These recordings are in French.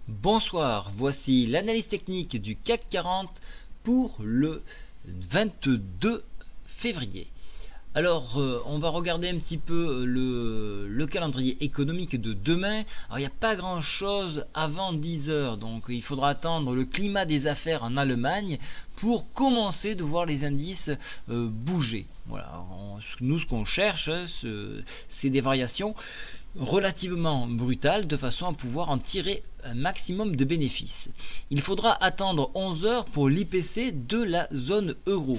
Bonsoir, voici l'analyse technique du CAC 40 pour le 22 février. Alors, on va regarder un petit peu le calendrier économique de demain. Alors, il n'y a pas grand-chose avant 10 heures, donc il faudra attendre le climat des affaires en Allemagne pour commencer de voir les indices bouger. Voilà, nous ce qu'on cherche, c'est des variations relativement brutales de façon à pouvoir en tirer un maximum de bénéfices. Il faudra attendre 11 heures pour l'IPC de la zone euro.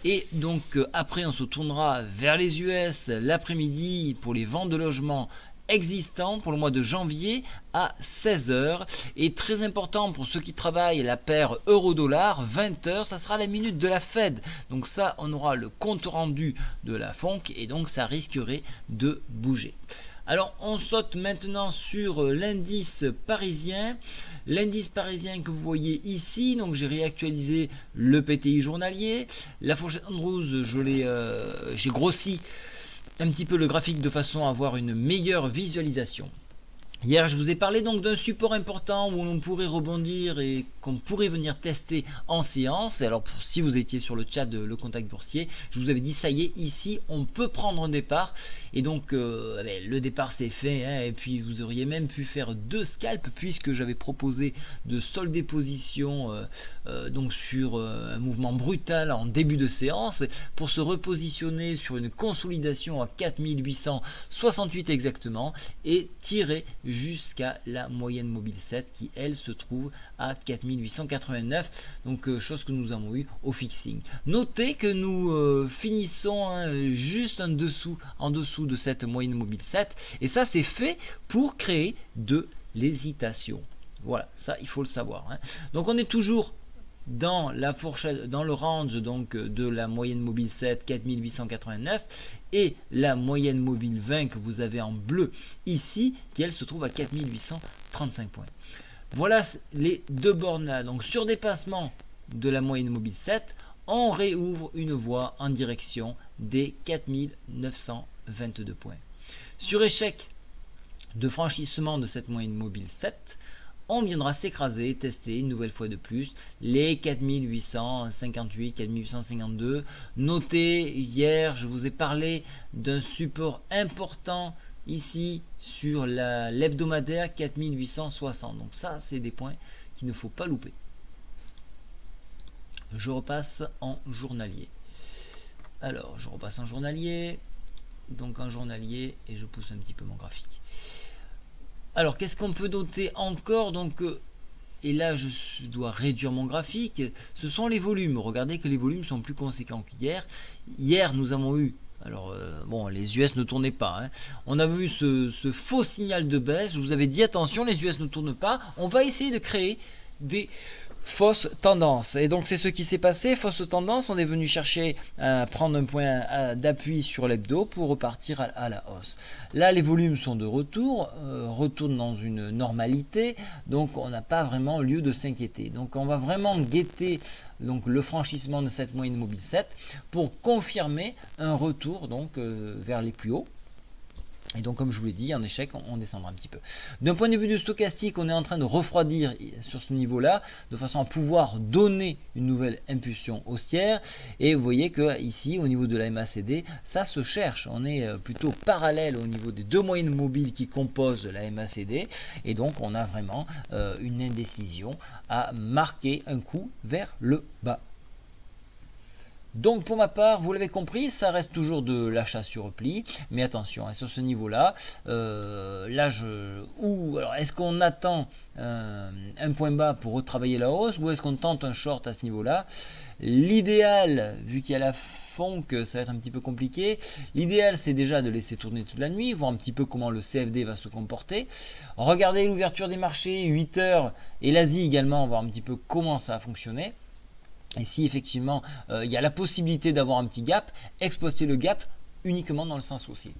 Et donc après on se tournera vers les US l'après-midi pour les ventes de logements existants pour le mois de janvier à 16 heures. Et très important pour ceux qui travaillent, la paire euro-dollar, 20 heures, ça sera la minute de la Fed. Donc ça, on aura le compte rendu de la FONC et donc ça risquerait de bouger. Alors on saute maintenant sur l'indice parisien. L'indice parisien que vous voyez ici, donc j'ai réactualisé le PTI journalier. La fourchette Andrews, j'ai grossi un petit peu le graphique de façon à avoir une meilleure visualisation. Hier, je vous ai parlé donc d'un support important où l'on pourrait rebondir et qu'on pourrait venir tester en séance. Alors, si vous étiez sur le chat de Le Contact Boursier, je vous avais dit, ça y est, ici, on peut prendre un départ. Et donc, le départ, c'est fait. Hein, et puis, vous auriez même pu faire 2 scalps puisque j'avais proposé de solder position donc sur un mouvement brutal en début de séance pour se repositionner sur une consolidation à 4868 exactement et tirer jusqu'à la moyenne mobile 7 qui elle se trouve à 4889, donc chose que nous avons eu au fixing. Notez que nous finissons juste en dessous de cette moyenne mobile 7 et ça c'est fait pour créer de l'hésitation. Voilà, ça il faut le savoir. Hein. Donc on est toujours dans la fourchette, dans le range donc de la moyenne mobile 7 4889 et la moyenne mobile 20 que vous avez en bleu ici qui elle se trouve à 4835 points. Voilà les deux bornes là. Donc sur dépassement de la moyenne mobile 7, on réouvre une voie en direction des 4922 points. Sur échec de franchissement de cette moyenne mobile 7, on viendra s'écraser, tester une nouvelle fois de plus les 4858, 4852. Notez, hier, je vous ai parlé d'un support important ici sur l'hebdomadaire 4860. Donc ça, c'est des points qu'il ne faut pas louper. Je repasse en journalier. Alors, je repasse en journalier. Donc en journalier, et je pousse un petit peu mon graphique. Alors, qu'est-ce qu'on peut noter encore? Donc, et là, je dois réduire mon graphique. Ce sont les volumes. Regardez que les volumes sont plus conséquents qu'hier. Hier, nous avons eu... Alors, bon, les US ne tournaient pas. Hein. On a vu ce faux signal de baisse. Je vous avais dit, attention, les US ne tournent pas. On va essayer de créer des fausse tendance. Et donc c'est ce qui s'est passé, fausse tendance, on est venu chercher à prendre un point d'appui sur l'hebdo pour repartir à la hausse. Là les volumes sont de retour, retournent dans une normalité, donc on n'a pas vraiment lieu de s'inquiéter. Donc on va vraiment guetter donc, le franchissement de cette moyenne mobile 7 pour confirmer un retour donc vers les plus hauts. Et donc comme je vous l'ai dit, en échec, on descendra un petit peu. D'un point de vue du stochastique, on est en train de refroidir sur ce niveau-là, de façon à pouvoir donner une nouvelle impulsion haussière. Et vous voyez que ici, au niveau de la MACD, ça se cherche. On est plutôt parallèle au niveau des deux moyennes mobiles qui composent la MACD. Et donc on a vraiment une indécision à marquer un coup vers le bas. Donc pour ma part, vous l'avez compris, ça reste toujours de l'achat sur repli, mais attention, hein, sur ce niveau-là, alors est-ce qu'on attend un point bas pour retravailler la hausse ou est-ce qu'on tente un short à ce niveau-là? L'idéal, vu qu'il y a la FONC, ça va être un petit peu compliqué. L'idéal, c'est déjà de laisser tourner toute la nuit, voir un petit peu comment le CFD va se comporter. Regardez l'ouverture des marchés, 8 heures, et l'Asie également, voir un petit peu comment ça va fonctionner. Et si effectivement il y a la possibilité d'avoir un petit gap, exploiter le gap uniquement dans le sens haussier.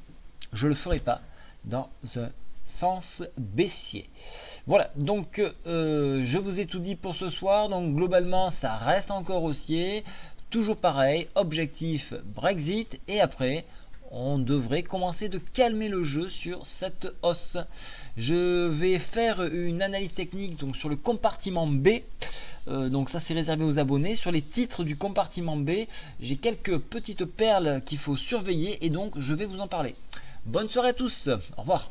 Je ne le ferai pas dans un sens baissier. Voilà, donc je vous ai tout dit pour ce soir. Donc globalement, ça reste encore haussier. Toujours pareil, objectif Brexit. Et après, on devrait commencer de calmer le jeu sur cette hausse. Je vais faire une analyse technique donc sur le compartiment B. Donc ça c'est réservé aux abonnés. Sur les titres du compartiment B, j'ai quelques petites perles qu'il faut surveiller et donc je vais vous en parler. Bonne soirée à tous, au revoir.